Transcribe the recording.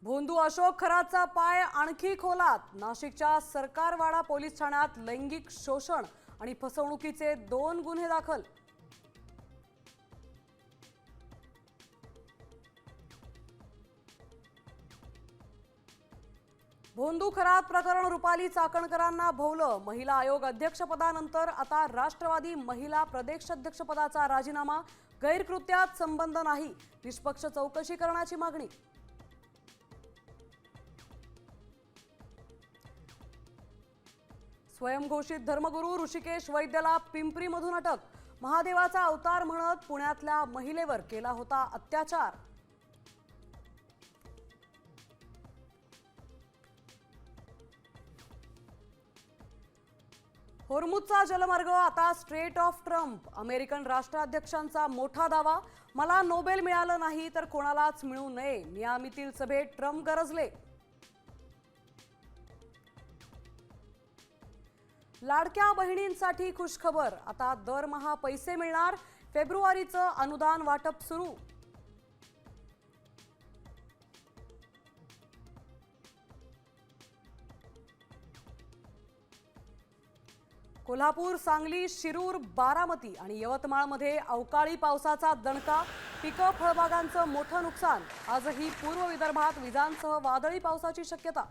भोंदू अशोक खरातचा पाय आणखी खोलात। नाशिकच्या सरकारवाडा पोलीस ठाण्यात लैंगिक शोषण आणि फसवणुकीचे 2 गुन्हे दाखल। भोंदू खरात प्रकरण रुपाली चाकणकरांना भोवलं। महिला आयोग अध्यक्षपदानंतर आता राष्ट्रवादी महिला प्रदेशाध्यक्षपदाचा राजीनामा। गैरकृत्यात संबंध नाही, निष्पक्ष चौकशी करण्याची मागणी। स्वयंघोषित धर्मगुरू ऋषिकेश वैद्यला पिंपरीमधून अटक। महादेवाचा अवतार म्हणत पुण्यातल्या महिलेवर केला होता अत्याचार। होर्मुझचा जलमार्ग आता स्ट्रेट ऑफ ट्रम्प। अमेरिकन राष्ट्राध्यक्षांचा मोठा दावा, मला नोबेल मिळालं नाही तर कोणालाच मिळू नये। मियामीतील सभेत ट्रम्प गरजले। लाडक्या बहिणींसाठी खुशखबर, आता दरमहा पैसे मिळणार। फेब्रुवारीचं अनुदान वाटप सुरू। कोल्हापूर, सांगली, शिरूर, बारामती आणि यवतमाळमध्ये अवकाळी पावसाचा दणका। पिकं फळबागांचं मोठं नुकसान। आजही पूर्व विदर्भात विजांसह वादळी पावसाची शक्यता।